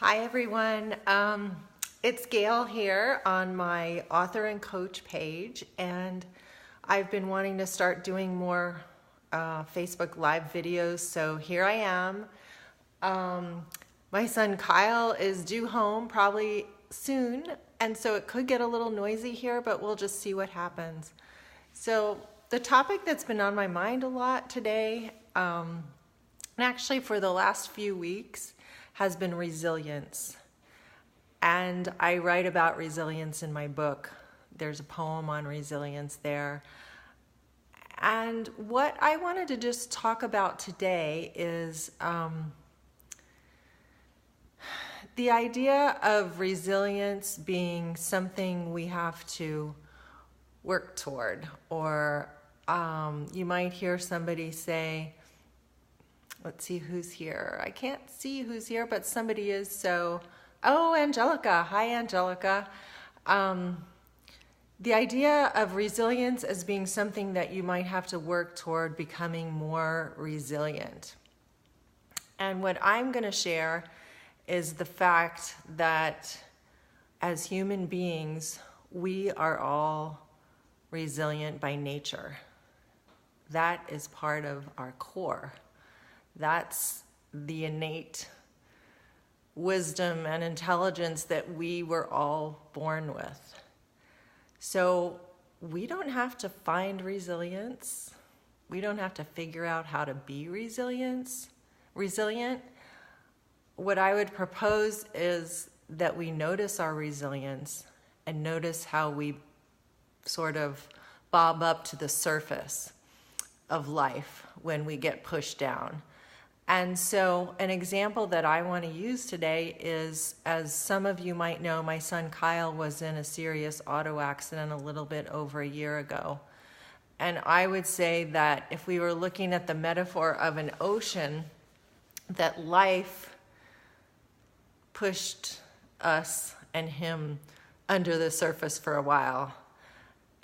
Hi everyone, it's Gayle here on my author and coach page, and I've been wanting to start doing more Facebook Live videos, so here I am. My son Kyle is due home probably soon, and so it could get a little noisy here, but we'll just see what happens. So the topic that's been on my mind a lot today, and actually for the last few weeks, has been resilience. And I write about resilience in my book. There's a poem on resilience there. And what I wanted to just talk about today is the idea of resilience being something we have to work toward. Or you might hear somebody say, let's see who's here. I can't see who's here, but somebody is. So, oh, Angelica. Hi, Angelica. The idea of resilience as being something that you might have to work toward becoming more resilient. And what I'm going to share is the fact that as human beings, we are all resilient by nature. That is part of our core. That's the innate wisdom and intelligence that we were all born with. So we don't have to find resilience. We don't have to figure out how to be resilient. What I would propose is that we notice our resilience and notice how we sort of bob up to the surface of life when we get pushed down. And so an example that I want to use today is, as some of you might know, my son Kyle was in a serious auto accident a little bit over a year ago. And I would say that if we were looking at the metaphor of an ocean, that life pushed us and him under the surface for a while.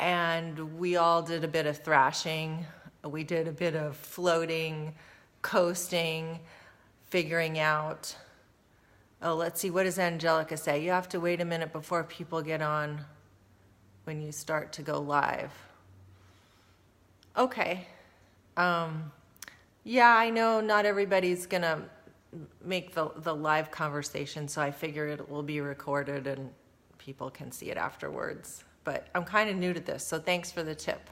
And we all did a bit of thrashing. We did a bit of floating, coasting, figuring out, oh, let's see, what does Angelica say? You have to wait a minute before people get on when you start to go live. Okay. Yeah, I know not everybody's going to make the live conversation, so I figure it will be recorded and people can see it afterwards. But I'm kind of new to this, so thanks for the tip.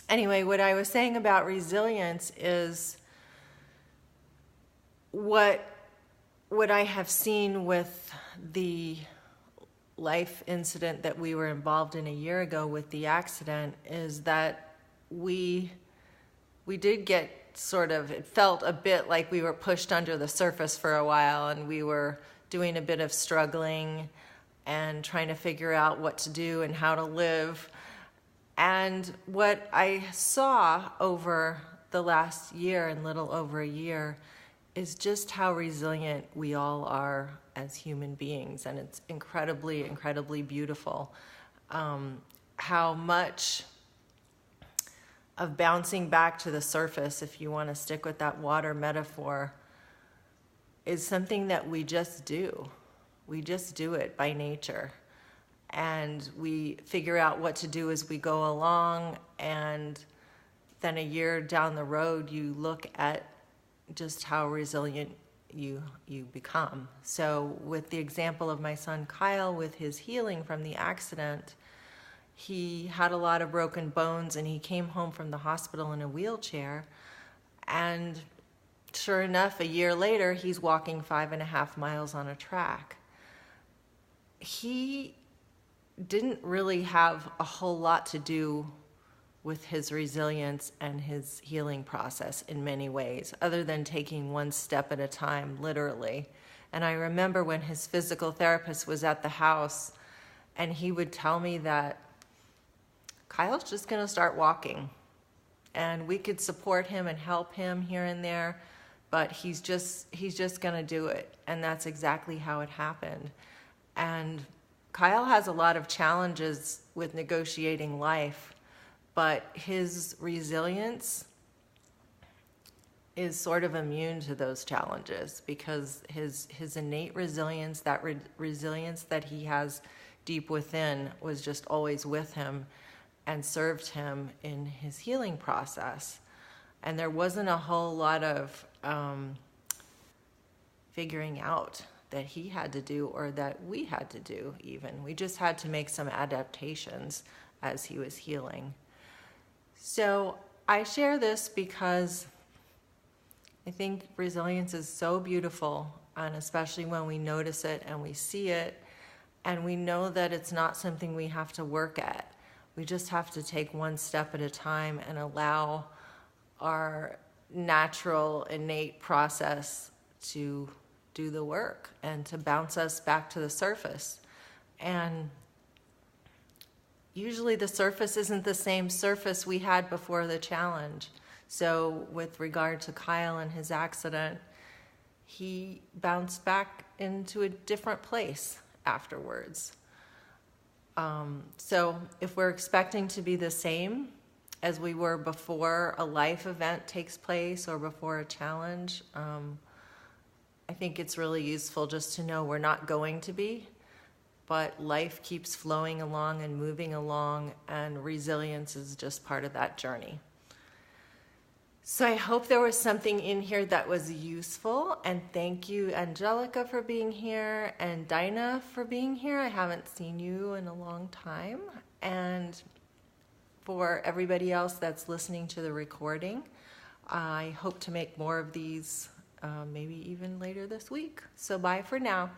Anyway, what I was saying about resilience is what I have seen with the life incident that we were involved in a year ago with the accident is that we did get it felt a bit like we were pushed under the surface for a while, and we were doing a bit of struggling and trying to figure out what to do and how to live. And what I saw over the last year and little over a year is just how resilient we all are as human beings. And it's incredibly, incredibly beautiful how much of bouncing back to the surface, if you want to stick with that water metaphor, is something that we just do. We just do it by nature. And we figure out what to do as we go along, and then a year down the road, you look at just how resilient you become. So with the example of my son Kyle, with his healing from the accident, he had a lot of broken bones, and he came home from the hospital in a wheelchair. And sure enough, a year later, he's walking 5.5 miles on a track. He didn't really have a whole lot to do with his resilience and his healing process in many ways, other than taking one step at a time, literally. And I remember when his physical therapist was at the house, and he would tell me that Kyle's just going to start walking, and we could support him and help him here and there, but he's just going to do it. And that's exactly how it happened. And Kyle has a lot of challenges with negotiating life, but his resilience is sort of immune to those challenges because his innate resilience, that resilience that he has deep within, was just always with him and served him in his healing process. And there wasn't a whole lot of figuring out that he had to do or that we had to do even. We just had to make some adaptations as he was healing. So I share this because I think resilience is so beautiful, and especially when we notice it and we see it, and we know that it's not something we have to work at. We just have to take one step at a time and allow our natural, innate process to do the work and to bounce us back to the surface. And usually the surface isn't the same surface we had before the challenge. So with regard to Kyle and his accident, he bounced back into a different place afterwards. So if we're expecting to be the same as we were before a life event takes place or before a challenge, I think it's really useful just to know we're not going to be, but life keeps flowing along and moving along, and resilience is just part of that journey. So I hope there was something in here that was useful, and thank you, Angelica, for being here, and Dinah for being here. I haven't seen you in a long time. And for everybody else that's listening to the recording, I hope to make more of these, maybe even later this week. So bye for now.